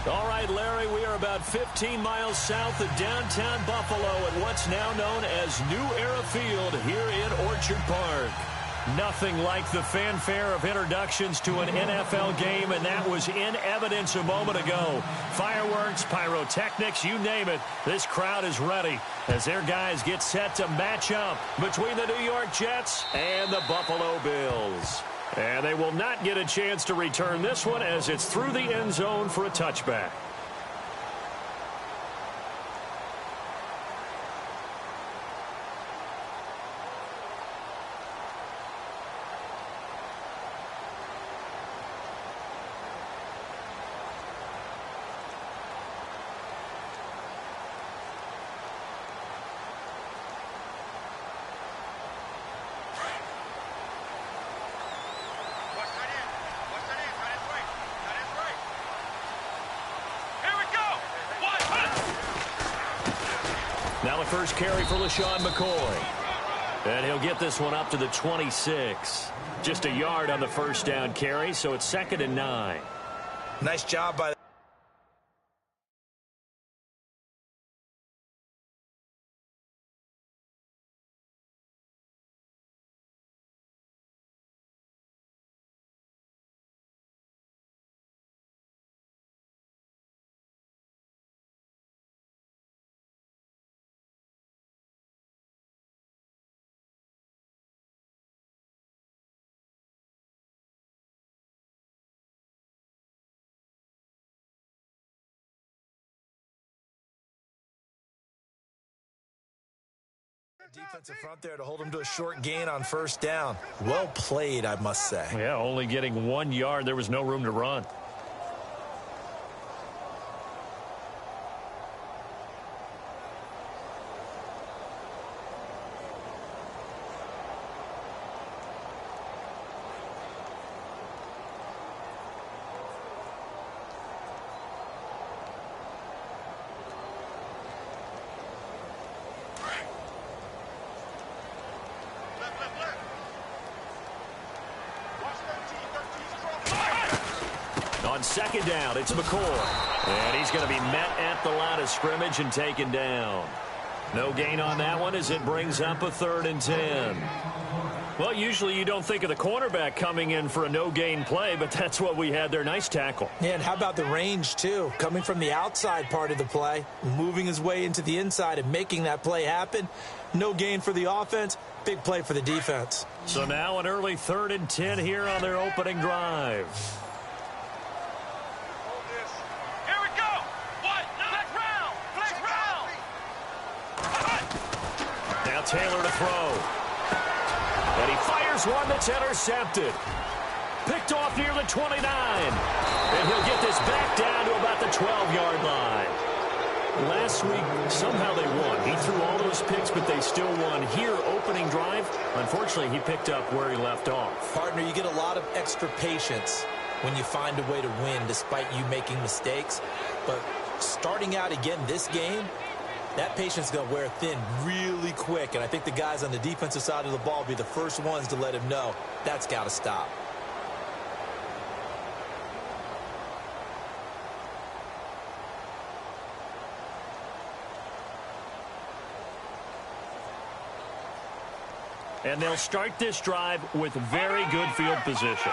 All right, Larry, we are about 15 miles south of downtown Buffalo at what's now known as New Era Field here in Orchard Park. Nothing like the fanfare of introductions to an NFL game, and that was in evidence a moment ago. Fireworks, pyrotechnics, you name it, this crowd is ready as their guys get set to match up between the New York Jets and the Buffalo Bills. And they will not get a chance to return this one as it's through the end zone for a touchback. Now the first carry for LaShawn McCoy. And he'll get this one up to the 26. Just a yard on the first down carry, so it's 2nd and 9. Nice job by defensive front there to hold him to a short gain on first down. Well played, I must say. Yeah, only getting 1 yard. There was no room to run. On 2nd down, it's McCoy. And he's going to be met at the line of scrimmage and taken down. No gain on that one as it brings up a 3rd and 10. Well, usually you don't think of the cornerback coming in for a no-gain play, but that's what we had there. Nice tackle. Yeah, and how about the range, too? Coming from the outside part of the play, moving his way into the inside and making that play happen. No gain for the offense, big play for the defense. So now an early 3rd and 10 here on their opening drive. Taylor to throw. And he fires one that's intercepted. Picked off near the 29. And he'll get this back down to about the 12-yard line. Last week, somehow they won. He threw all those picks, but they still won. Here, opening drive, unfortunately, he picked up where he left off. Partner, you get a lot of extra patience when you find a way to win despite you making mistakes. But starting out again this game, that patience is going to wear thin really quick, and I think the guys on the defensive side of the ball will be the first ones to let him know that's got to stop. And they'll start this drive with very good field position.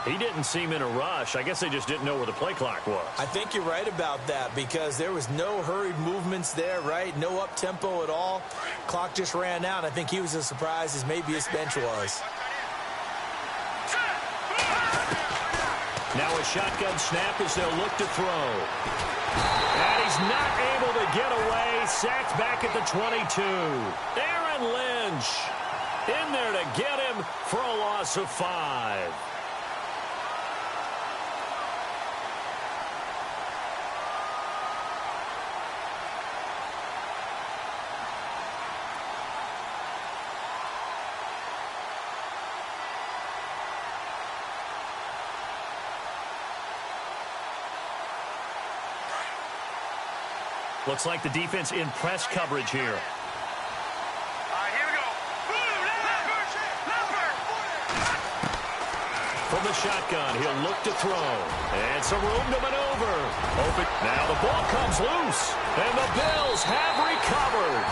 He didn't seem in a rush. I guess they just didn't know where the play clock was. I think you're right about that because there was no hurried movements there, right? No up-tempo at all. Clock just ran out. I think he was as surprised as maybe his bench was. Now a shotgun snap as they'll look to throw. And he's not able to get away. Sacked back at the 22. Aaron Lynch in there to get him for a loss of 5. Looks like the defense in press coverage here. All right, here we go. from the shotgun. He'll look to throw. And some room to maneuver. Open. Now the ball comes loose. And the Bills have recovered.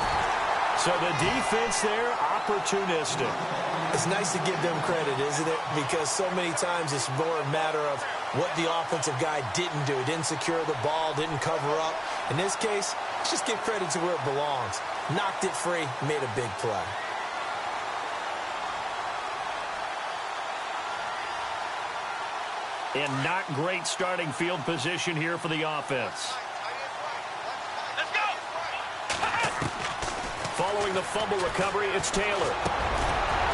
So the defense there, opportunistic. It's nice to give them credit, isn't it? Because so many times it's more a matter of what the offensive guy didn't do. Didn't secure the ball, didn't cover up. In this case, just give credit to where it belongs. Knocked it free, made a big play. And not great starting field position here for the offense. Let's go! Following the fumble recovery, it's Taylor.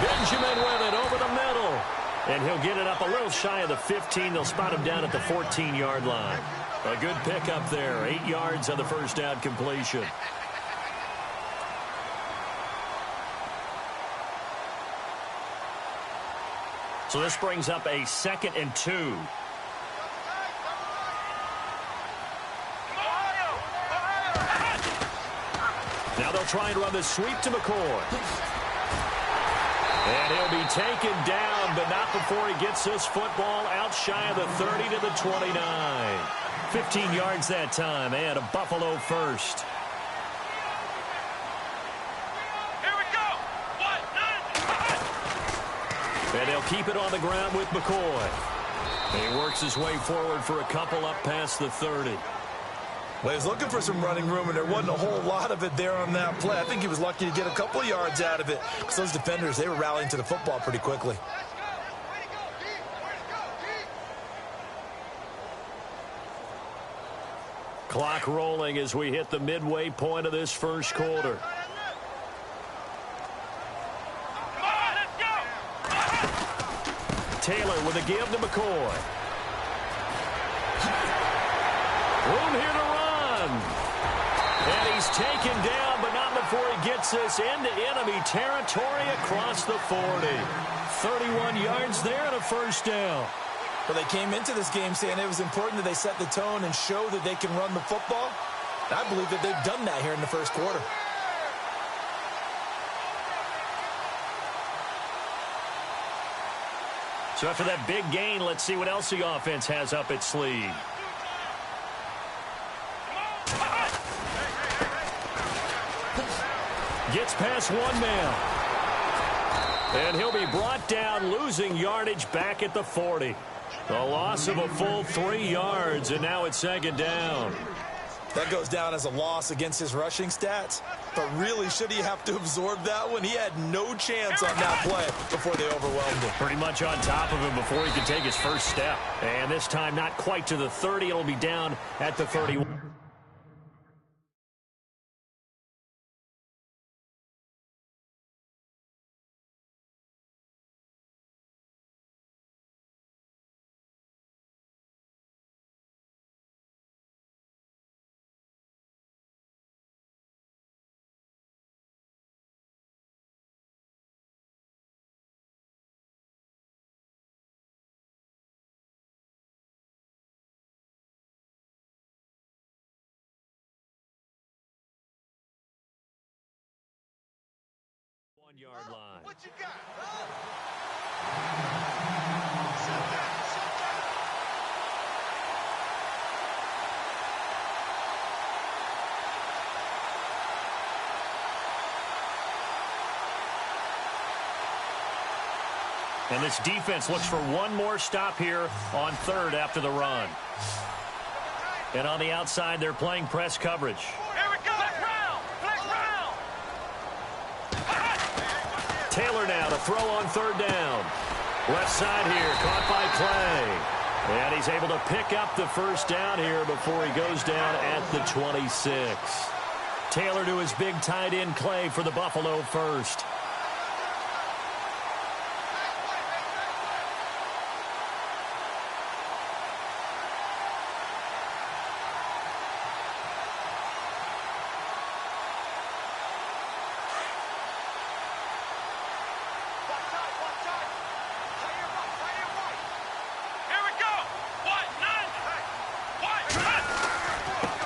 Benjamin with it over the middle. And he'll get it up a little shy of the 15. They'll spot him down at the 14-yard line. A good pickup there. 8 yards on the first down completion. So this brings up a 2nd and 2. Now they'll try and run the sweep to McCoy. And he'll be taken down, but not before he gets this football out shy of the 30 to the 29. 15 yards that time, and a Buffalo first. And they'll keep it on the ground with McCoy. And he works his way forward for a couple up past the 30. Well, he was looking for some running room, and there wasn't a whole lot of it there on that play. I think he was lucky to get a couple of yards out of it, because those defenders, they were rallying to the football pretty quickly. Clock rolling as we hit the midway point of this first quarter. Taylor with a give to McCoy. Room here to run. And he's taken down, but not before he gets this into enemy territory across the 40. 31 yards there and a first down. Well, they came into this game saying it was important that they set the tone and show that they can run the football. I believe that they've done that here in the first quarter. So after that big gain, let's see what else the offense has up its sleeve. Gets past one man. And he'll be brought down, losing yardage back at the 40. A loss of a full 3 yards, and now it's 2nd down. That goes down as a loss against his rushing stats. But really, should he have to absorb that one? He had no chance on that play before they overwhelmed him. Pretty much on top of him before he could take his first step. And this time not quite to the 30. It'll be down at the 31. Yard line. What you got? And this defense looks for one more stop here on 3rd after the run. And on the outside, they're playing press coverage. Taylor now to throw on 3rd down. Left side here, caught by Clay. And he's able to pick up the first down here before he goes down at the 26. Taylor to his big tight end Clay for the Buffalo first.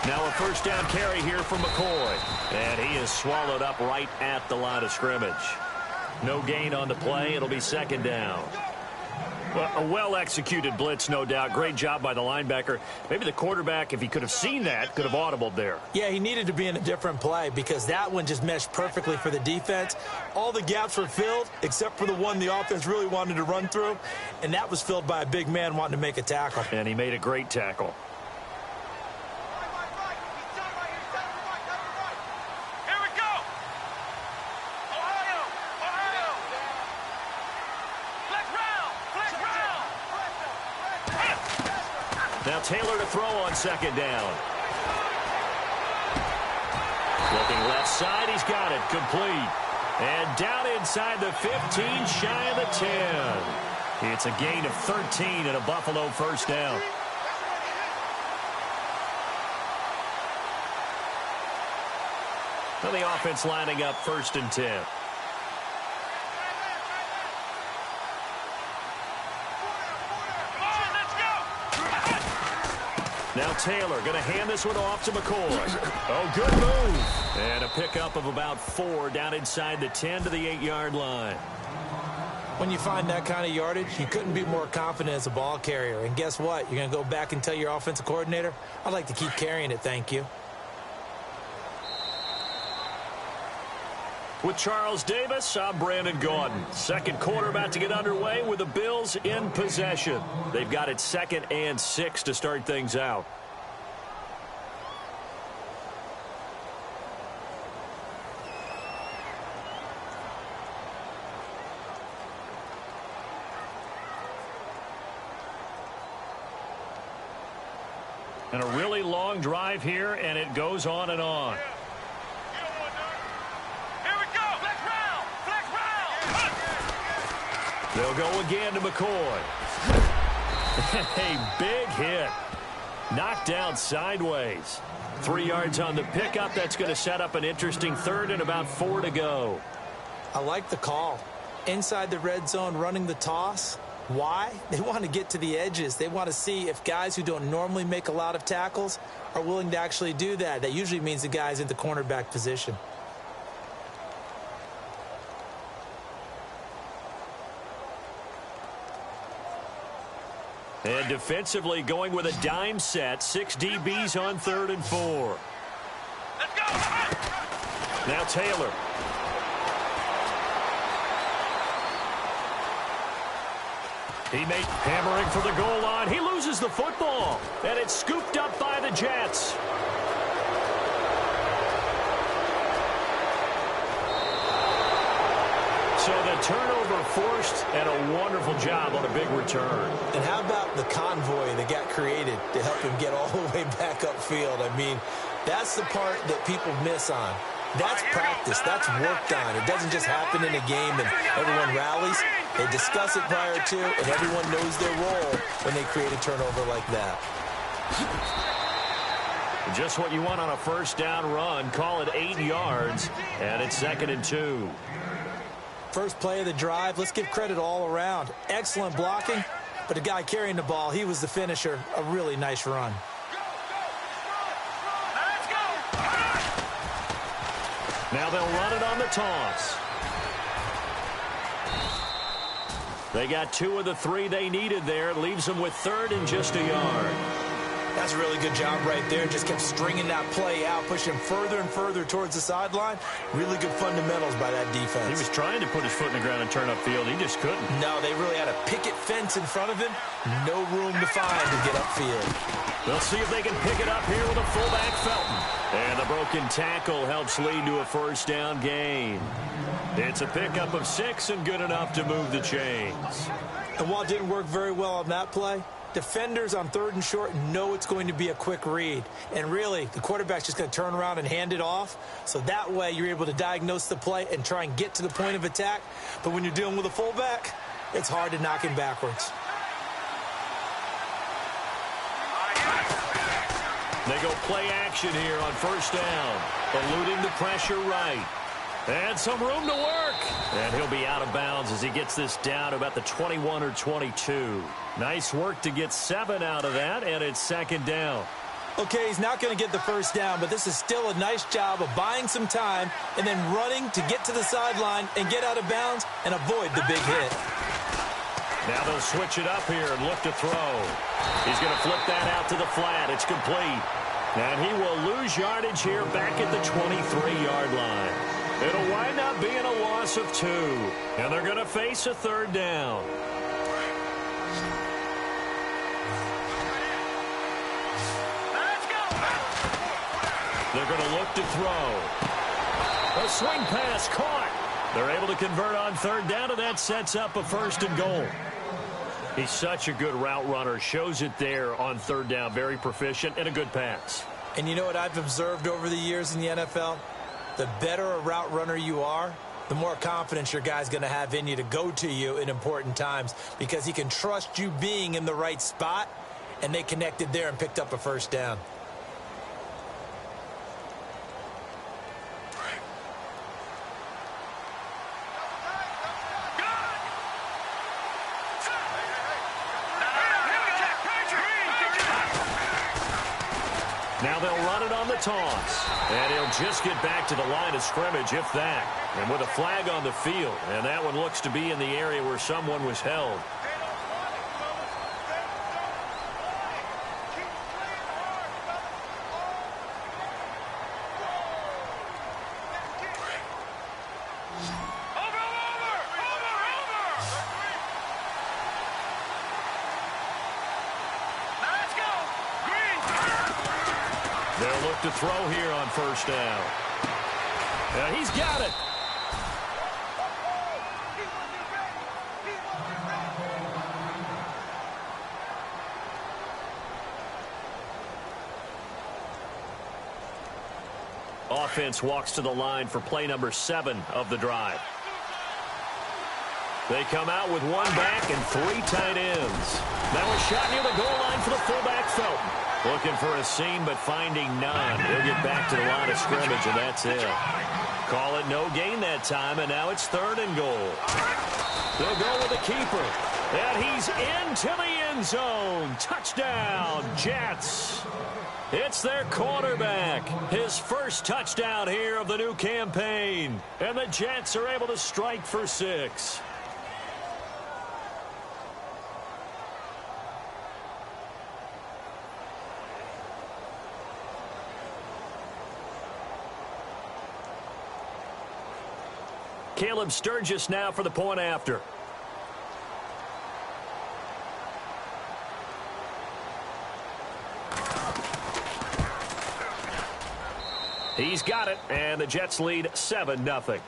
Now a first down carry here from McCoy. And he is swallowed up right at the line of scrimmage. No gain on the play. It'll be 2nd down. Well, a well-executed blitz, no doubt. Great job by the linebacker. Maybe the quarterback, if he could have seen that, could have audibled there. Yeah, he needed to be in a different play because that one just meshed perfectly for the defense. All the gaps were filled except for the one the offense really wanted to run through, and that was filled by a big man wanting to make a tackle. And he made a great tackle. Now Taylor to throw on second down. Looking left side, he's got it. Complete. And down inside the 15, shy of the 10. It's a gain of 13 and a Buffalo first down. Well, the offense lining up 1st and 10. Now Taylor going to hand this one off to McCoy. Oh, good move. And a pickup of about 4 down inside the 10 to the 8-yard line. When you find that kind of yardage, you couldn't be more confident as a ball carrier. And guess what? You're going to go back and tell your offensive coordinator, I'd like to keep carrying it, thank you. With Charles Davis, I'm Brandon Gaudin. Second quarter about to get underway with the Bills in possession. They've got it 2nd and 6 to start things out. And a really long drive here, and it goes on and on. They'll go again to McCoy. A big hit. Knocked down sideways. 3 yards on the pickup. That's going to set up an interesting 3rd and about 4 to go. I like the call. Inside the red zone running the toss. Why? They want to get to the edges. They want to see if guys who don't normally make a lot of tackles are willing to actually do that. That usually means the guy's in the cornerback position. And defensively going with a dime set. 6 DBs on 3rd and 4. Let's go! Now Taylor. Teammate hammering for the goal line. He loses the football. And it's scooped up by the Jets. So the turnover forced, and a wonderful job on a big return. And how about the convoy that got created to help him get all the way back upfield? I mean, that's the part that people miss on. That's practice. That's worked on. It doesn't just happen in a game and everyone rallies. They discuss it prior to, and everyone knows their role when they create a turnover like that. Just what you want on a first down run. Call it 8 yards, and it's 2nd and 2. First play of the drive, let's give credit all around. Excellent blocking, but the guy carrying the ball, he was the finisher. A really nice run. Now they'll run it on the toss. They got 2 of the 3 they needed there. It leaves them with 3rd and just a yard. That's a really good job right there. Just kept stringing that play out, pushing further and further towards the sideline. Really good fundamentals by that defense. He was trying to put his foot in the ground and turn upfield. He just couldn't. No, they really had a picket fence in front of him. No room to find to get upfield. They'll see if they can pick it up here with a fullback, Felton. And the broken tackle helps lead to a first down gain. It's a pickup of 6 and good enough to move the chains. And while it didn't work very well on that play, defenders on 3rd and short know it's going to be a quick read. And really, the quarterback's just going to turn around and hand it off. So that way, you're able to diagnose the play and try and get to the point of attack. But when you're dealing with a fullback, it's hard to knock him backwards. They go play action here on first down. Eluding the pressure right. And some room to work. And he'll be out of bounds as he gets this down to about the 21 or 22. Nice work to get 7 out of that, and it's 2nd down. Okay, he's not going to get the first down, but this is still a nice job of buying some time and then running to get to the sideline and get out of bounds and avoid the big hit. Now they'll switch it up here and look to throw. He's going to flip that out to the flat. It's complete. And he will lose yardage here back at the 23-yard line. It'll wind up being a loss of 2. And they're going to face a third down. They're going to look to throw. A swing pass caught. They're able to convert on third down, and that sets up a 1st and goal. He's such a good route runner. Shows it there on third down. Very proficient and a good pass. And you know what I've observed over the years in the NFL? The better a route runner you are, the more confidence your guy's going to have in you to go to you in important times because he can trust you being in the right spot, and they connected there and picked up a 1st down. Now they'll run it on the toss. And he'll just get back to the line of scrimmage, if that. And with a flag on the field. And that one looks to be in the area where someone was held. They'll look to throw here on 1st down. He's got it. Offense walks to the line for play number 7 of the drive. They come out with 1 back and 3 tight ends. Now a shot near the goal line for the fullback, Felton. Looking for a seam, but finding none. He'll get back to the line of scrimmage, and that's it. Call it no gain that time, and now it's 3rd and goal. They'll go with the keeper. And he's into the end zone. Touchdown, Jets. It's their quarterback. His first touchdown here of the new campaign. And the Jets are able to strike for 6. Caleb Sturgis now for the point after. He's got it, and the Jets lead 7-0.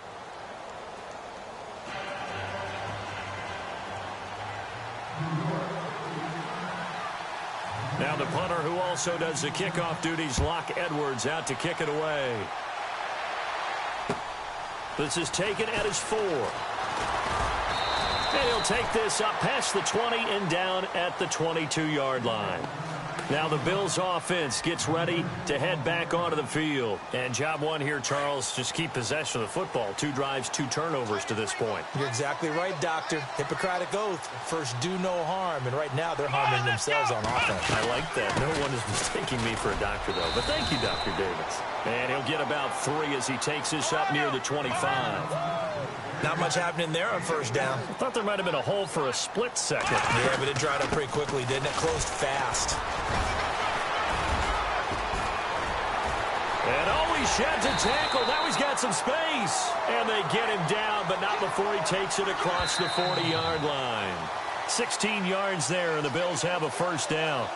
Now the punter who also does the kickoff duties, Locke Edwards, out to kick it away. This is taken at his 4. And he'll take this up past the 20 and down at the 22-yard line. Now the Bills offense gets ready to head back onto the field. And job one here, Charles, just keep possession of the football. 2 drives, 2 turnovers to this point. You're exactly right, Doctor. Hippocratic oath. First, do no harm. And right now, they're harming themselves on offense. I like that. No one is mistaking me for a doctor, though. But thank you, Dr. Davis. And he'll get about 3 as he takes this up near the 25. Not much happening there on 1st down. I thought there might have been a hole for a split second. Yeah, but it dried up pretty quickly, didn't it? Closed fast. And always shed to tackle. Now he's got some space. And they get him down, but not before he takes it across the 40-yard line. 16 yards there, and the Bills have a 1st down.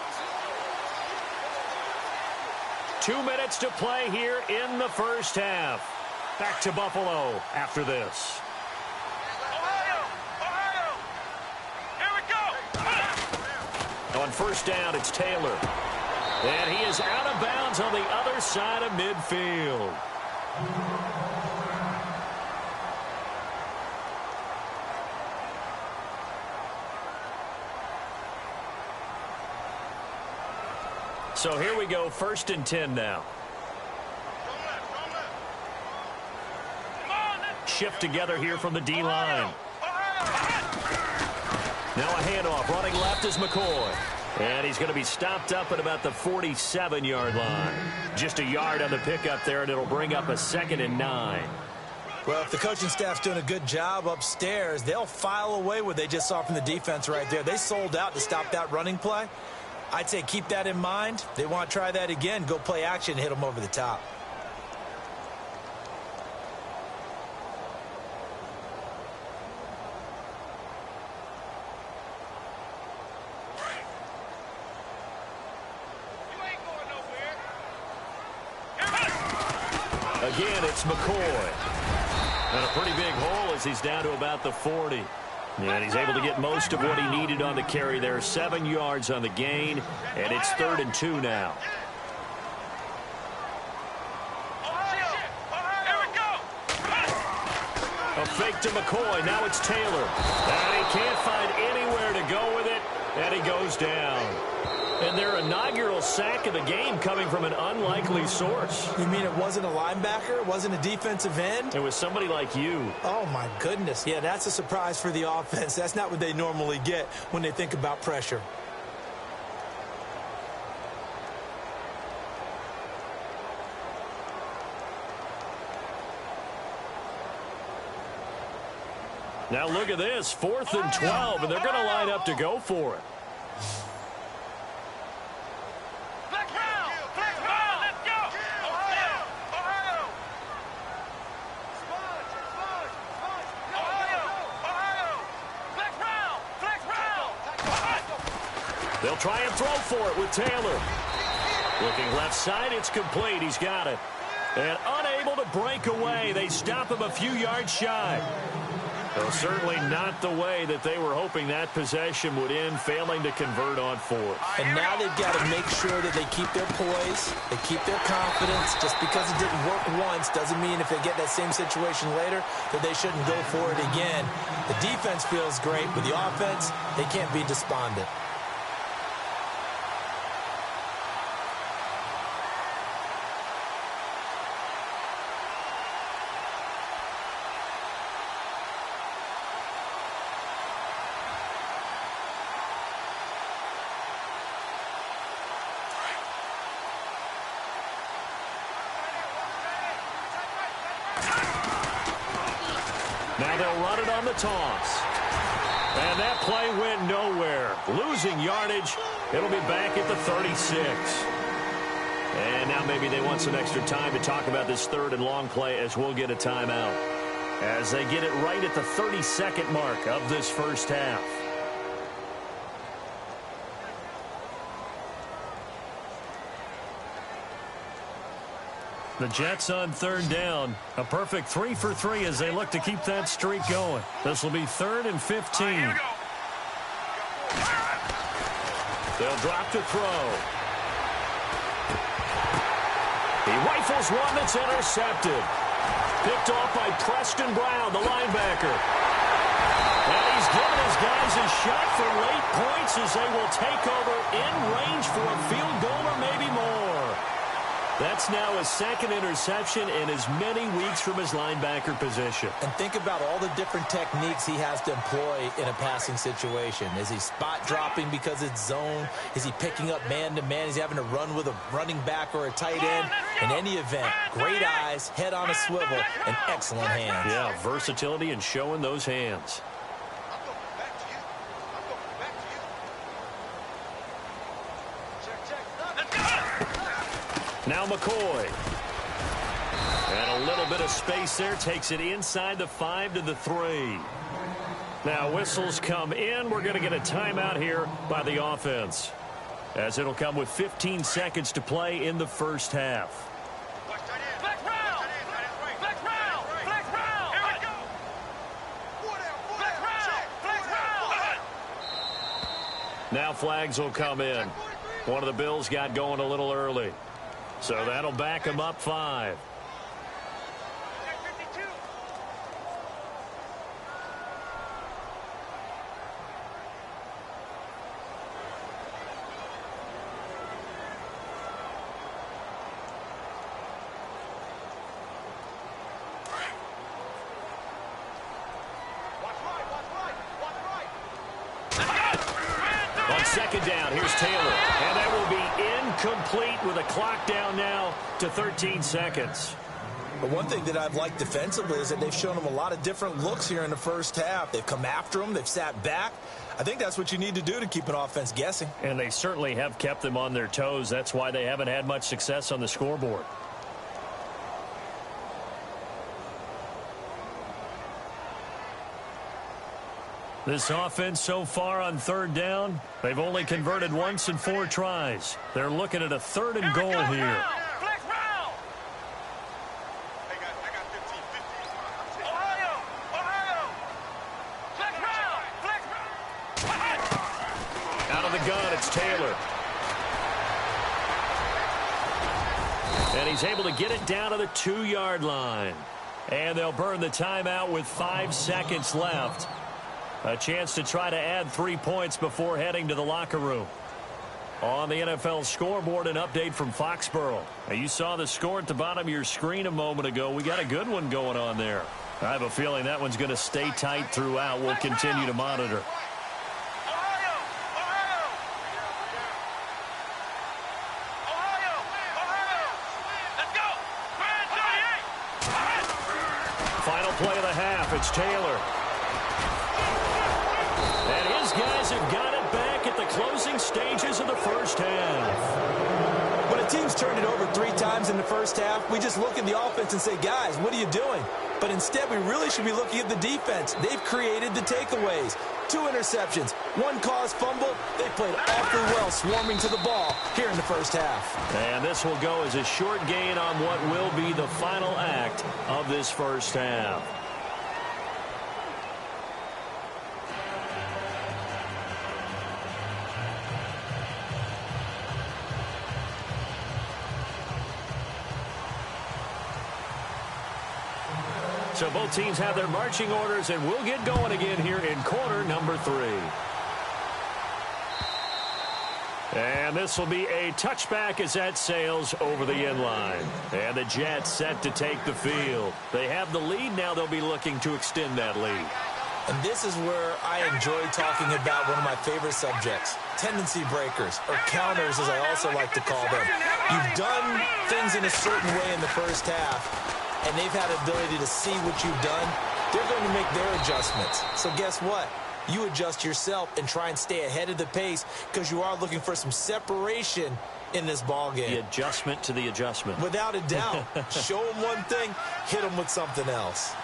2 minutes to play here in the first half. Back to Buffalo after this. Ohio! Here we go! On 1st down, it's Taylor. And he is out of bounds on the other side of midfield. So here we go, 1st and 10 now. Shift together here from the D-line. Now a handoff. Running left is McCoy. And he's going to be stopped up at about the 47-yard line. Just a yard on the pickup there, and it'll bring up a 2nd and 9. Well, if the coaching staff's doing a good job upstairs, they'll file away what they just saw from the defense right there. They sold out to stop that running play. I'd say keep that in mind. They want to try that again. Go play action and hit them over the top. Again, it's McCoy. And a pretty big hole as he's down to about the 40. And he's able to get most of what he needed on the carry there. 7 yards on the gain, and it's 3rd and 2 now. A fake to McCoy. Now it's Taylor. And he can't find anywhere to go with it, and he goes down. And their inaugural sack of the game coming from an unlikely source. You mean it wasn't a linebacker? It wasn't a defensive end? It was somebody like you. Oh, my goodness. Yeah, that's a surprise for the offense. That's not what they normally get when they think about pressure. Now look at this. 4th and 12, and they're going to line up to go for it. They'll try and throw for it with Taylor. Looking left side, it's complete. He's got it. And unable to break away. They stop him a few yards shy. Well, certainly not the way that they were hoping that possession would end, failing to convert on 4th. And now they've got to make sure that they keep their poise, they keep their confidence. Just because it didn't work once doesn't mean if they get that same situation later that they shouldn't go for it again. The defense feels great, but the offense, they can't be despondent. Now they'll run it on the toss. And that play went nowhere. Losing yardage. It'll be back at the 36. And now maybe they want some extra time to talk about this 3rd and long play as we'll get a timeout. As they get it right at the 32nd mark of this first half. The Jets on 3rd down. A perfect 3 for 3 as they look to keep that streak going. This will be 3rd and 15. They'll drop to throw. He rifles one that's intercepted. Picked off by Preston Brown, the linebacker. And he's given his guys a shot for late points as they will take over in range for a field goal or maybe more. That's now his 2nd interception in as many weeks from his linebacker position. And think about all the different techniques he has to employ in a passing situation. Is he spot dropping because it's zone? Is he picking up man-to-man? Is he having to run with a running back or a tight end? In any event, great eyes, head on a swivel, and excellent hands. Yeah, versatility and showing those hands. Now McCoy. And a little bit of space there. Takes it inside the 5 to the 3. Now whistles come in. We're going to get a timeout here by the offense. As it'll come with 15 seconds to play in the first half. Now flags will come in. One of the Bills got going a little early. So that'll back him up 5. On 2nd down, here's Taylor. And that will be incomplete with a clock down now to 13 seconds. But one thing that I've liked defensively is that they've shown them a lot of different looks here in the first half. They've come after them. They've sat back. I think that's what you need to do to keep an offense guessing. And they certainly have kept them on their toes. That's why they haven't had much success on the scoreboard. This offense so far on third down, they've only converted once in 4 tries. They're looking at a 3rd and goal here. Flex round. Hey guys, I got 15. Ohio. Flex round. Out of the gun, it's Taylor. And he's able to get it down to the 2-yard line. And they'll burn the timeout with 5 seconds left. A chance to try to add 3 points before heading to the locker room. On the NFL scoreboard, an update from Foxborough. Now, you saw the score at the bottom of your screen a moment ago. We got a good one going on there. I have a feeling that one's going to stay tight throughout. We'll continue to monitor. Let's go. Final play of the half. It's Taylor. And his guys have got it back at the closing stages of the first half. When a team's turned it over 3 times in the first half, we just look at the offense and say, guys, what are you doing? But instead, we really should be looking at the defense. They've created the takeaways. 2 interceptions, 1 caused fumble. They played awfully well swarming to the ball here in the first half. And this will go as a short gain on what will be the final act of this first half. So both teams have their marching orders, and we'll get going again here in quarter number 3. And this will be a touchback as that sails over the end line. And the Jets set to take the field. They have the lead. Now they'll be looking to extend that lead. And this is where I enjoy talking about one of my favorite subjects, tendency breakers, or counters as I also like to call them. You've done things in a certain way in the first half, and they've had the ability to see what you've done. They're going to make their adjustments. So guess what? You adjust yourself and try and stay ahead of the pace because you are looking for some separation in this ball game. The adjustment to the adjustment. Without a doubt. Show them one thing, hit them with something else.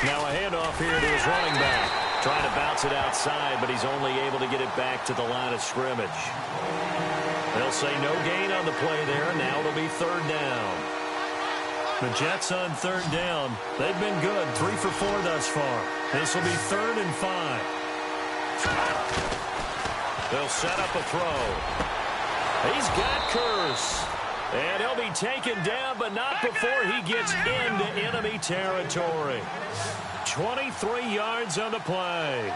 Now a handoff here to his running back. Trying to bounce it outside, but he's only able to get it back to the line of scrimmage. They'll say no gain on the play there, and now it'll be 3rd down. The Jets on 3rd down. They've been good, 3 for 4 thus far. This will be 3rd and 5. They'll set up a throw. He's got Curse. And he'll be taken down, but not before he gets into enemy territory. 23 yards on the play.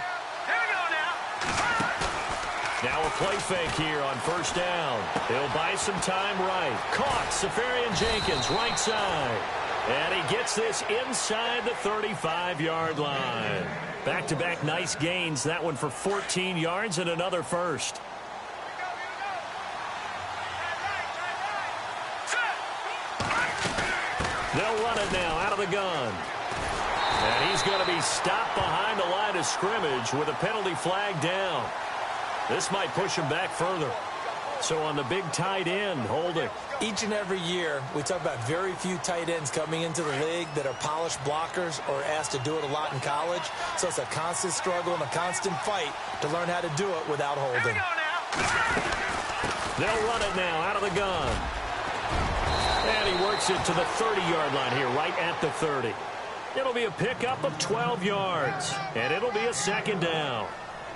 Now a play fake here on 1st down. He'll buy some time right. Caught, Safarian Jenkins, right side. And he gets this inside the 35-yard line. Back-to-back nice gains. That one for 14 yards and another first. They'll run it now out of the gun. And he's going to be stopped behind the line of scrimmage with a penalty flag down. This might push him back further. So on the big tight end, holding. Each and every year, we talk about very few tight ends coming into the league that are polished blockers or asked to do it a lot in college. So it's a constant struggle and a constant fight to learn how to do it without holding. They'll run it now out of the gun. And he works it to the 30-yard line here, right at the 30. It'll be a pickup of 12 yards, and it'll be a 2nd down.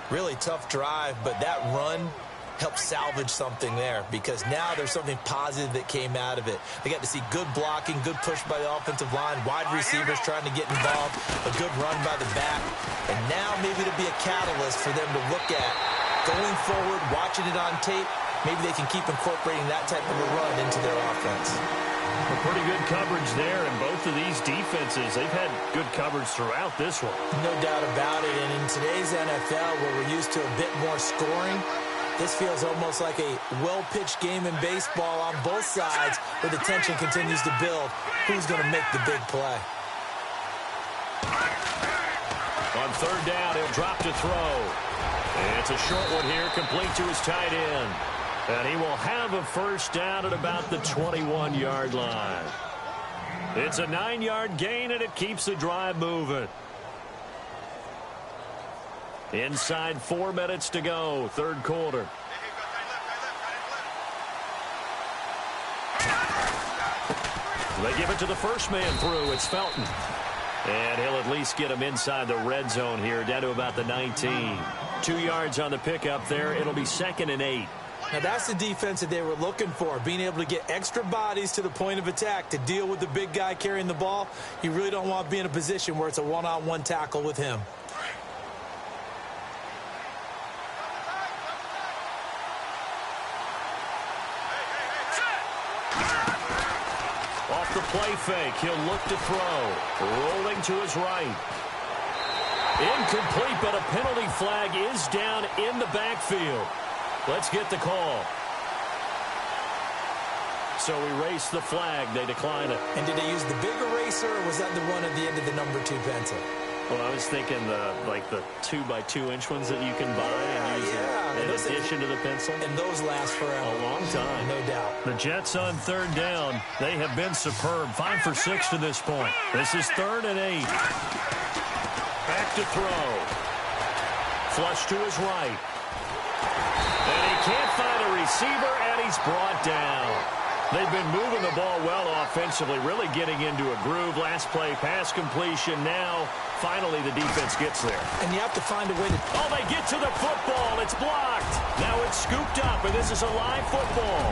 Really tough drive, but that run helped salvage something there because now there's something positive that came out of it. They got to see good blocking, good push by the offensive line, wide receivers trying to get involved, a good run by the back, and now maybe it'll be a catalyst for them to look at going forward, watching it on tape. Maybe they can keep incorporating that type of a run into their offense. A pretty good coverage there, and both of these defenses, they've had good coverage throughout this one. No doubt about it, and in today's NFL, where we're used to a bit more scoring, This feels almost like a well-pitched game in baseball on both sides where the tension continues to build. Who's going to make the big play? On third down, he'll drop to throw. It's a short one here, complete to his tight end. And he will have a first down at about the 21-yard line. It's a 9-yard gain, and it keeps the drive moving. Inside 4 minutes to go, third quarter. They give it to the first man through. It's Felton. And he'll at least get him inside the red zone here, down to about the 19. 2 yards on the pickup there. It'll be 2nd and 8. Now, that's the defense that they were looking for, being able to get extra bodies to the point of attack to deal with the big guy carrying the ball. You really don't want to be in a position where it's a one-on-one tackle with him. Off the play fake, he'll look to throw. Rolling to his right. Incomplete, but a penalty flag is down in the backfield. Let's get the call. So erase the flag. They decline it. And did they use the big eraser, or was that the one at the end of the number 2 pencil? Well, I was thinking the 2x2-inch ones that you can buy and use in addition to the pencil. And those last forever. A long time. No doubt. The Jets on third down. They have been superb. 5 for 6 to this point. This is 3rd and 8. Back to throw. Flush to his right. And he can't find a receiver, and he's brought down. They've been moving the ball well offensively, really getting into a groove. Last play, pass completion. Now, finally, the defense gets there. And you have to find a way to... Oh, they get to the football. It's blocked. Now it's scooped up, and this is a live football.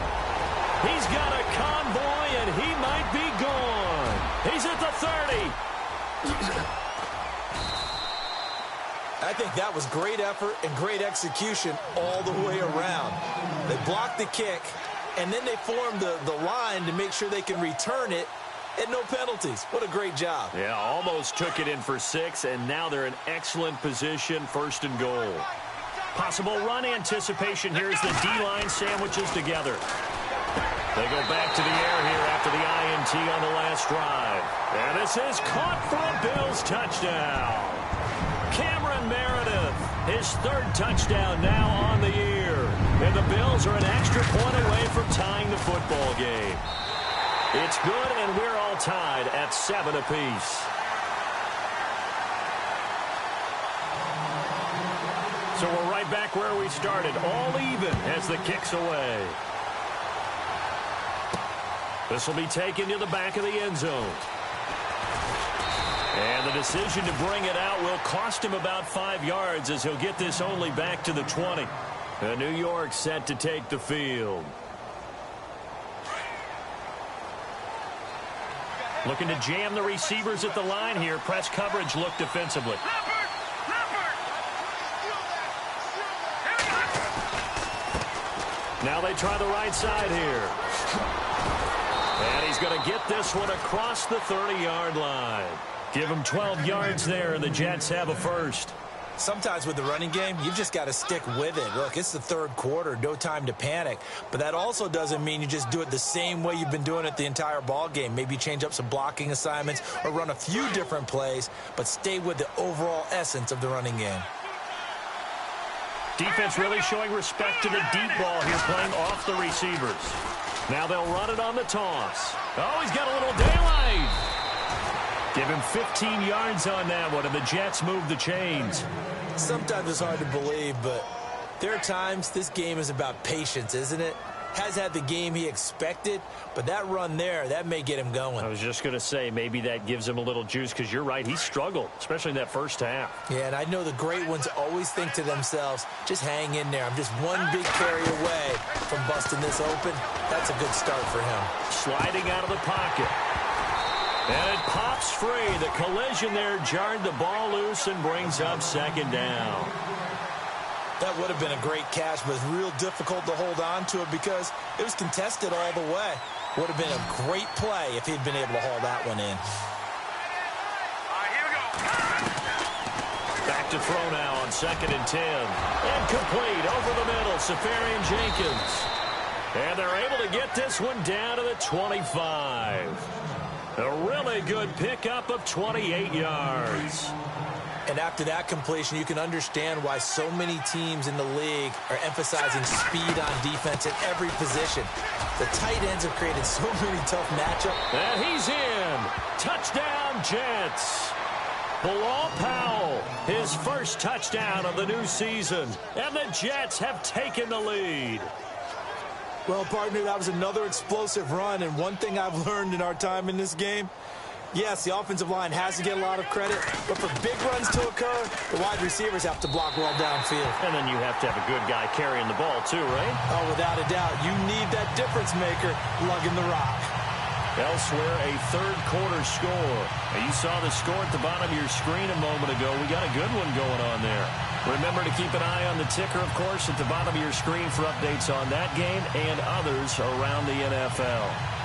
He's got a convoy, and he might be gone. He's at the 30. I think that was great effort and great execution all the way around. They blocked the kick, and then they formed the line to make sure they can return it and no penalties. What a great job. Yeah, almost took it in for 6, and now they're in excellent position, 1st and goal. Possible run anticipation here as the D-line sandwiches together. They go back to the air here after the INT on the last drive. And this is caught for a Bills touchdown. Cameron Meredith, his 3rd touchdown now on the year. And the Bills are an extra point away from tying the football game. It's good, and we're all tied at 7 apiece. So we're right back where we started, all even as the kick's away. This will be taken to the back of the end zone. And the decision to bring it out will cost him about 5 yards as he'll get this only back to the 20. And New York set to take the field. Looking to jam the receivers at the line here. Press coverage look defensively. Now they try the right side here. And he's going to get this one across the 30-yard line. Give him 12 yards there, and the Jets have a first. Sometimes with the running game, you've just got to stick with it. Look, it's the 3rd quarter, no time to panic. But that also doesn't mean you just do it the same way you've been doing it the entire ball game. Maybe change up some blocking assignments or run a few different plays, but stay with the overall essence of the running game. Defense really showing respect to the deep ball here, playing off the receivers. Now they'll run it on the toss. Oh, he's got a little daylight. Give him 15 yards on that one, and the Jets move the chains. Sometimes it's hard to believe, but there are times this game is about patience, isn't it? Has had the game he expected, but that run there, that may get him going. I was just going to say, maybe that gives him a little juice, because you're right, he struggled, especially in that first half. Yeah, and I know the great ones always think to themselves, just hang in there. I'm just one big carry away from busting this open. That's a good start for him. Sliding out of the pocket. And it pops free. The collision there jarred the ball loose and brings up 2nd down. That would have been a great catch, but it's real difficult to hold on to it because it was contested all the way. Would have been a great play if he'd been able to haul that one in. Back back to throw now on 2nd and 10. And complete over the middle, Safarian Jenkins. And they're able to get this one down to the 25. A really good pickup of 28 yards. And after that completion, you can understand why so many teams in the league are emphasizing speed on defense at every position. The tight ends have created so many tough matchups. And he's in. Touchdown, Jets. Bilal Powell, his first touchdown of the new season. And the Jets have taken the lead. Well, partner, that was another explosive run. And one thing I've learned in our time in this game, yes, the offensive line has to get a lot of credit, but for big runs to occur, the wide receivers have to block well downfield. And then you have to have a good guy carrying the ball too, right? Oh, without a doubt. You need that difference maker lugging the rock. Elsewhere, a third-quarter score. Now, you saw the score at the bottom of your screen a moment ago. We got a good one going on there. Remember to keep an eye on the ticker, of course, at the bottom of your screen for updates on that game and others around the NFL.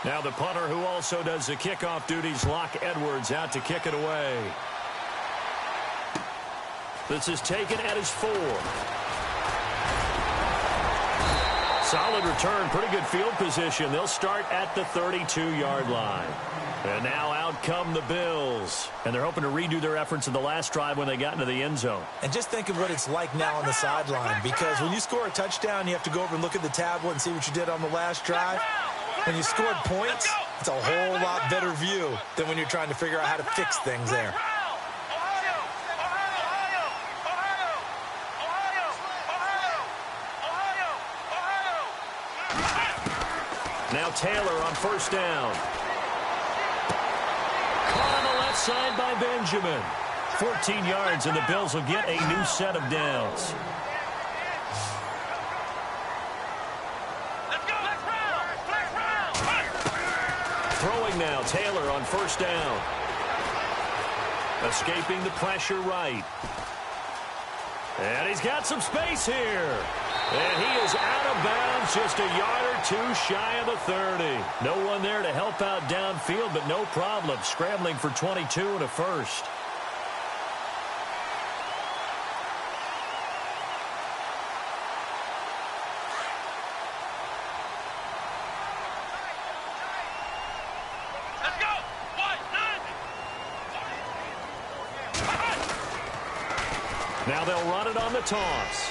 Now the punter who also does the kickoff duties, Locke Edwards, out to kick it away. This is taken at his 4. Solid return, pretty good field position. They'll start at the 32-yard line. And now out come the Bills. And they're hoping to redo their efforts in the last drive when they got into the end zone. And just think of what it's like now on the sideline, because when you score a touchdown, you have to go over and look at the tablet and see what you did on the last drive. When you scored points, it's a whole lot better view than when you're trying to figure out how to fix things there. Now Taylor on first down. Caught on the left side by Benjamin. 14 yards, and the Bills will get a new set of downs. Throwing now, Taylor on first down. Escaping the pressure right. And he's got some space here. And he is out of bounds, just a yard or two shy of the 30. No one there to help out downfield, but no problem. Scrambling for 22 and a first. Now they'll run it on the toss.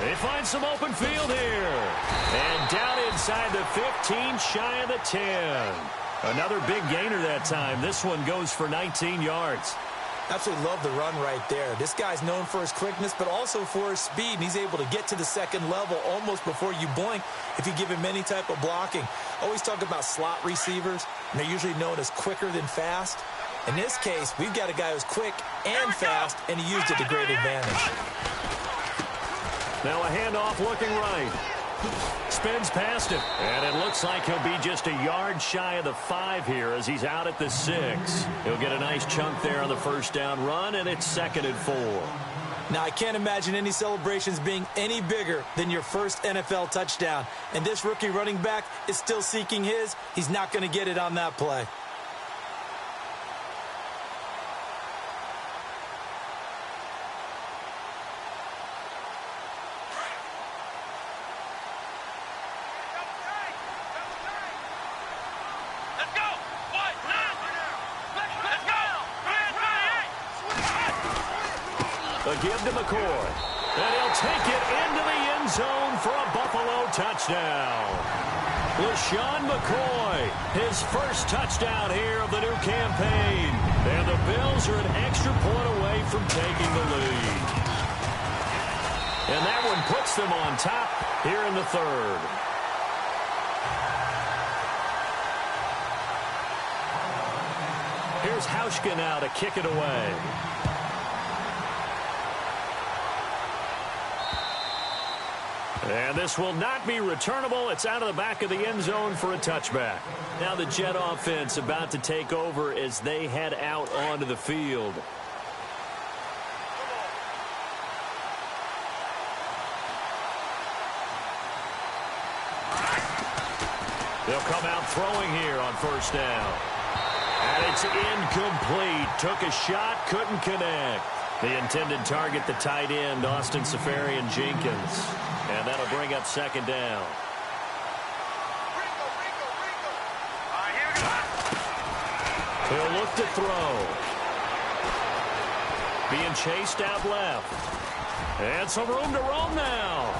They find some open field here. And down inside the 15, shy of the 10. Another big gainer that time. This one goes for 19 yards. Absolutely love the run right there. This guy's known for his quickness, but also for his speed. And he's able to get to the second level almost before you blink if you give him any type of blocking. Always talk about slot receivers, and they're usually known as quicker than fast. In this case, we've got a guy who's quick and fast, and he used it to great advantage. Now a handoff looking right. Spins past him. And it looks like he'll be just a yard shy of the 5 here as he's out at the 6. He'll get a nice chunk there on the first down run, and it's 2nd and 4. Now, I can't imagine any celebrations being any bigger than your first NFL touchdown. And this rookie running back is still seeking his. He's not going to get it on that play. A give to McCoy. And he'll take it into the end zone for a Buffalo touchdown. LaShawn McCoy, his first touchdown here of the new campaign. And the Bills are an extra point away from taking the lead. And that one puts them on top here in the 3rd. Here's Hauschka now to kick it away. And this will not be returnable. It's out of the back of the end zone for a touchback. Now the Jet offense about to take over as they head out onto the field. They'll come out throwing here on first down. And it's incomplete. Took a shot, couldn't connect. The intended target, the tight end, Austin Safarian-Jenkins. And that'll bring up second down. He'll look to throw. Being chased out left. And some room to roam now.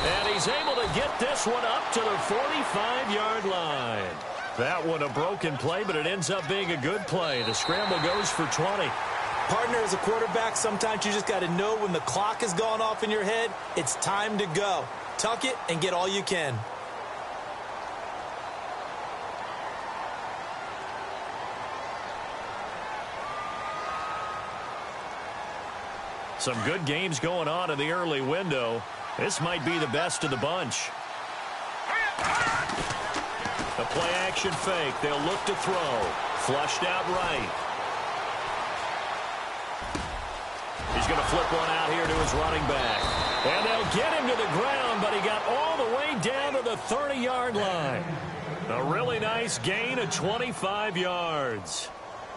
And he's able to get this one up to the 45-yard line. That one a broken play, but it ends up being a good play. The scramble goes for 20. Partner, as a quarterback, sometimes you just got to know when the clock has gone off in your head, it's time to go. Tuck it and get all you can. Some good games going on in the early window. This might be the best of the bunch. The play action fake. They'll look to throw. Flushed out right. He's going to flip one out here to his running back. And they'll get him to the ground, but he got all the way down to the 30-yard line. A really nice gain of 25 yards.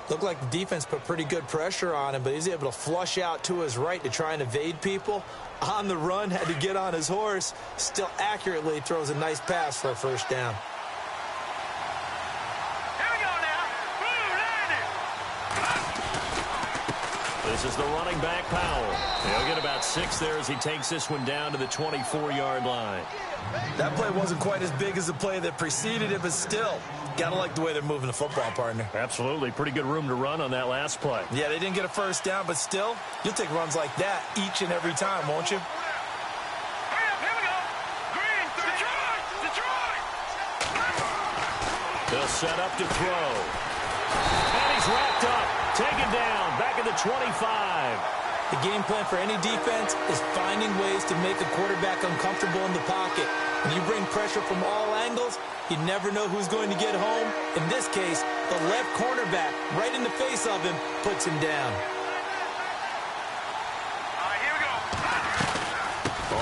Looked like the defense put pretty good pressure on him, but he's able to flush out to his right to try and evade people. On the run, had to get on his horse. Still accurately throws a nice pass for a first down. This is the running back, Powell. He'll get about 6 there as he takes this one down to the 24-yard line. That play wasn't quite as big as the play that preceded it, but still, gotta like the way they're moving the football, partner. Absolutely. Pretty good room to run on that last play. Yeah, they didn't get a first down, but still, you'll take runs like that each and every time, won't you? Here we go. Green, Detroit. They'll set up to throw. And he's wrapped up. Taken down. Back at the 25. The game plan for any defense is finding ways to make a quarterback uncomfortable in the pocket. When you bring pressure from all angles, you never know who's going to get home. In this case, the left cornerback, right in the face of him, puts him down. Here we go.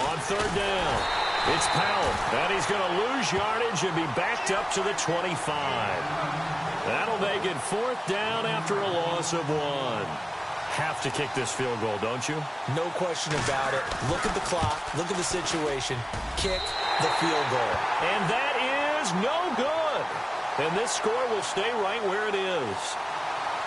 On third down, it's Powell. And he's going to lose yardage and be backed up to the 25. That'll make it fourth down after a loss of 1. Have to kick this field goal, don't you? No question about it. Look at the clock. Look at the situation. Kick the field goal. And that is no good. And this score will stay right where it is.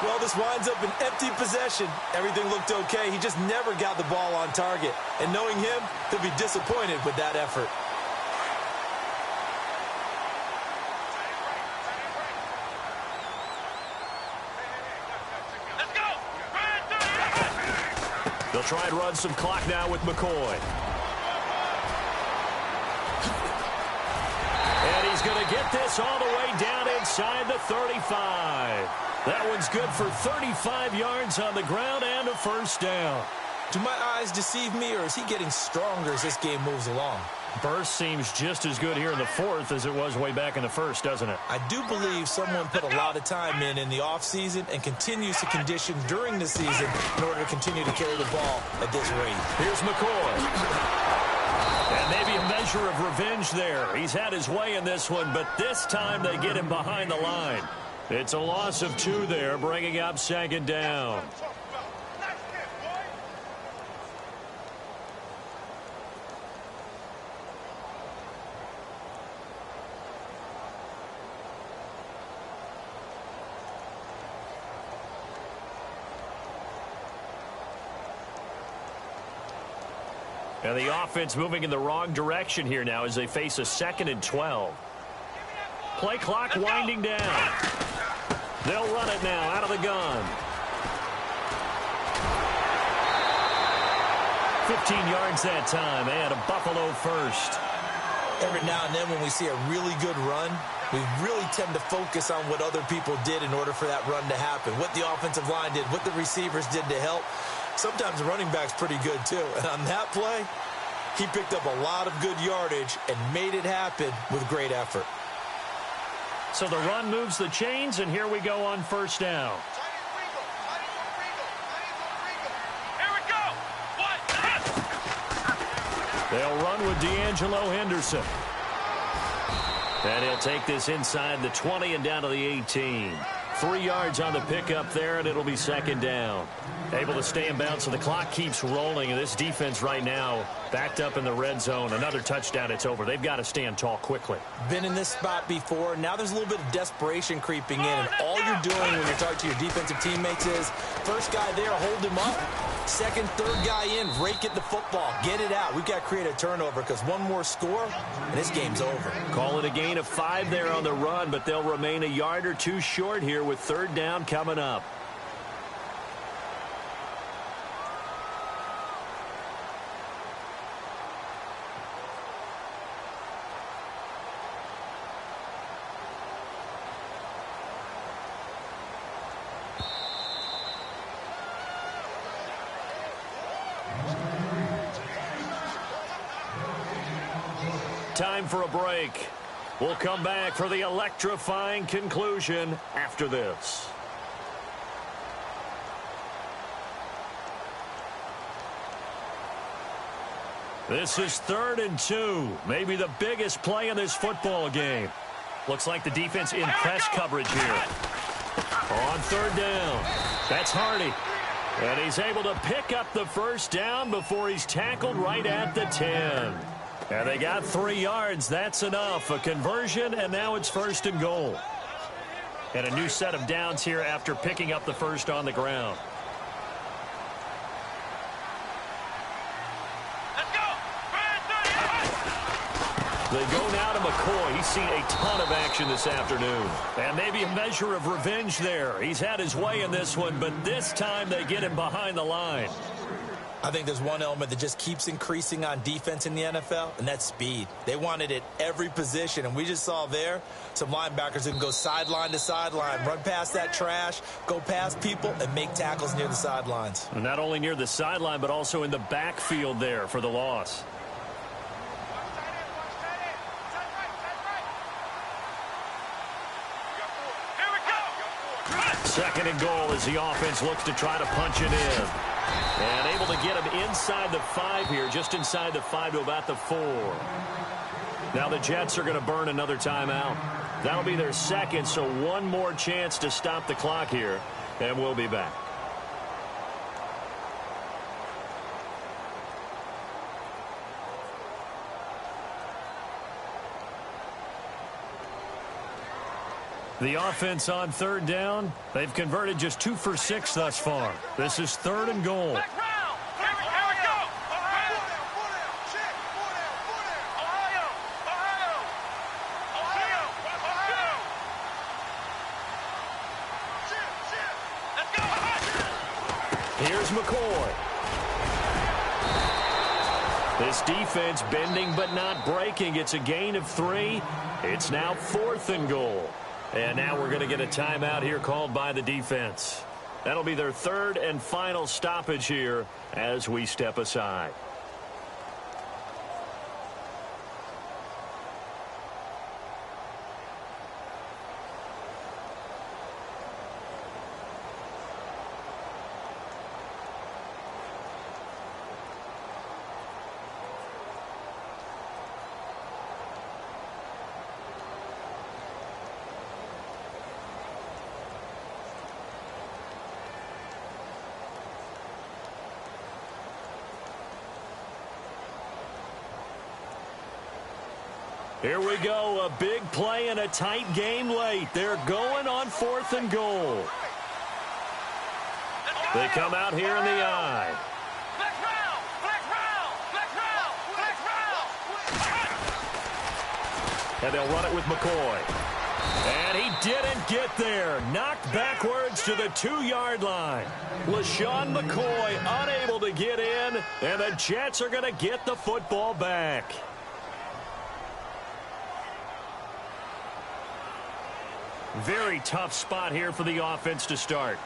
Well, this winds up an empty possession. Everything looked okay. He just never got the ball on target. And knowing him, he'll be disappointed with that effort. They'll try and run some clock now with McCoy. And he's going to get this all the way down inside the 35. That one's good for 35 yards on the ground and a first down. Do my eyes deceive me, or is he getting stronger as this game moves along? Burst seems just as good here in the fourth as it was way back in the first, doesn't it? I do believe someone put a lot of time in the offseason and continues to condition during the season in order to continue to carry the ball at this rate. Here's McCoy. And maybe a measure of revenge there. He's had his way in this one, but this time they get him behind the line. It's a loss of 2 there, bringing up second down. And the offense moving in the wrong direction here now as they face a 2nd and 12. Play clock winding down. They'll run it now out of the gun. 15 yards that time, and a Buffalo first. Every now and then when we see a really good run, we really tend to focus on what other people did in order for that run to happen. What the offensive line did, what the receivers did to help. Sometimes the running back's pretty good too. And on that play, he picked up a lot of good yardage and made it happen with great effort. So the run moves the chains, and here we go on first down. Here we go. They'll run with D'Angelo Henderson. And he'll take this inside the 20 and down to the 18. 3 yards on the pickup there, and it'll be second down. Able to stay in bounds, so the clock keeps rolling. And this defense right now backed up in the red zone. Another touchdown, it's over. They've got to stand tall quickly. Been in this spot before. Now there's a little bit of desperation creeping in. And all you're doing when you're talking to your defensive teammates is, first guy there, hold him up. Second, third guy in, rake at the football. Get it out. We've got to create a turnover because one more score, and this game's over. Call it a gain of 5 there on the run, but they'll remain a yard or two short here with third down coming up. Time for a break. We'll come back for the electrifying conclusion after this. This is 3rd and 2. Maybe the biggest play in this football game. Looks like the defense in press coverage here. On 3rd down. That's Hardy. And he's able to pick up the first down before he's tackled right at the 10. And they got 3 yards. That's enough. A conversion, and now it's 1st and goal. And a new set of downs here after picking up the first on the ground. Let's go. They go now to McCoy. He's seen a ton of action this afternoon. And maybe a measure of revenge there. He's had his way in this one, but this time they get him behind the line. I think there's one element that just keeps increasing on defense in the NFL, and that's speed. They want it at every position, and we just saw there some linebackers who can go sideline to sideline, run past that trash, go past people, and make tackles near the sidelines. And not only near the sideline, but also in the backfield there for the loss. Here we go. 2nd and goal as the offense looks to try to punch it in. And able to get him inside the 5 here, just inside the 5 to about the 4. Now the Jets are going to burn another timeout. That'll be their 2nd, so one more chance to stop the clock here, and we'll be back. The offense on 3rd down, they've converted just 2 for 6 thus far. This is 3rd and goal. Back round. Here we go. Ohio. Let's go. Here's McCoy. This defense bending but not breaking. It's a gain of 3. It's now 4th and goal. And now we're going to get a timeout here called by the defense. That'll be their 3rd and final stoppage here as we step aside. Here we go, a big play and a tight game late. They're going on 4th and goal. They come out here in the I. And they'll run it with McCoy. And he didn't get there. Knocked backwards to the 2-yard line. LaShawn McCoy unable to get in, and the Jets are going to get the football back. Very tough spot here for the offense to start.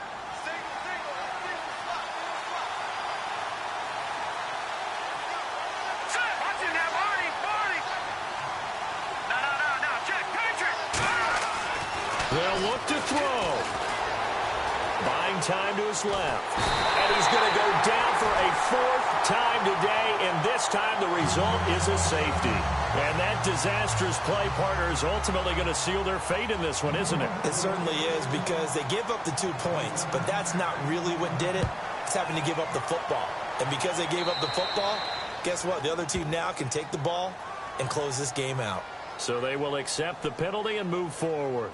They'll look to throw. Buying time to his left. And he's going to go down for a fourth time today, and this time the result is a safety. And that disastrous play partner is ultimately going to seal their fate in this one, isn't it? It certainly is, because they give up the 2 points, but that's not really what did it. It's having to give up the football. And because they gave up the football, guess what? The other team now can take the ball and close this game out. So they will accept the penalty and move forward.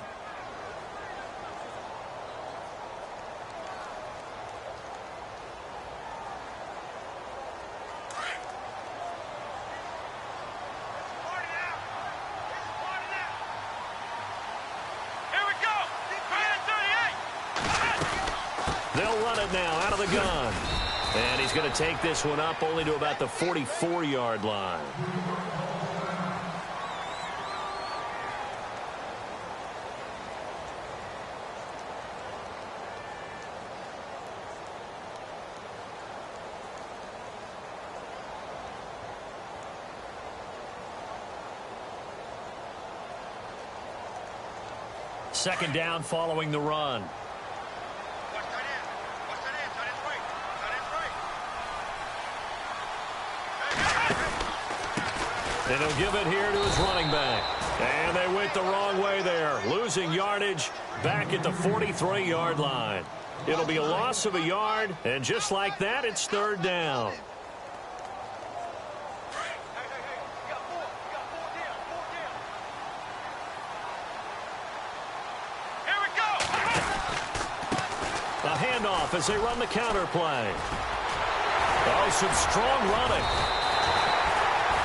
They'll run it now out of the gun. And he's going to take this one up only to about the 44-yard line. Second down following the run. And he'll give it here to his running back. And they went the wrong way there, losing yardage back at the 43-yard line. It'll be a loss of a yard, and just like that, it's third down. A handoff as they run the counter play. Oh, some strong running.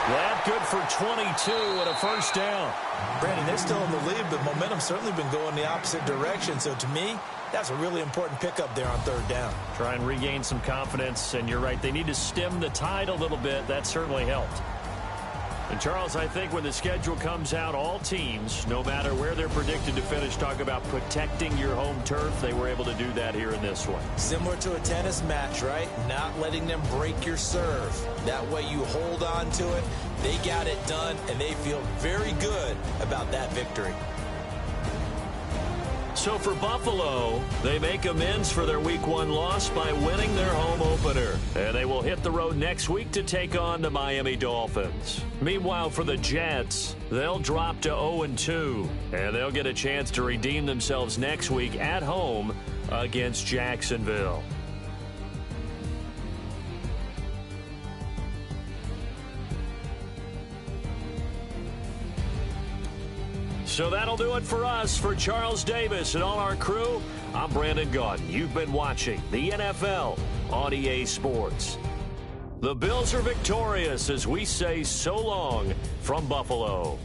That good for 22 and a first down. Brandon, they're still in the lead, but momentum's certainly been going the opposite direction. So to me, that's a really important pickup there on third down. Try and regain some confidence, and you're right, they need to stem the tide a little bit. That certainly helped. And, Charles, I think when the schedule comes out, all teams, no matter where they're predicted to finish, talk about protecting your home turf. They were able to do that here in this one. Similar to a tennis match, right? Not letting them break your serve. That way you hold on to it. They got it done, and they feel very good about that victory. So for Buffalo, they make amends for their Week 1 loss by winning their home opener. And they will hit the road next week to take on the Miami Dolphins. Meanwhile, for the Jets, they'll drop to 0-2. And they'll get a chance to redeem themselves next week at home against Jacksonville. So that'll do it for us. For Charles Davis and all our crew, I'm Brandon Gaudin. You've been watching the NFL on EA Sports. The Bills are victorious as we say so long from Buffalo.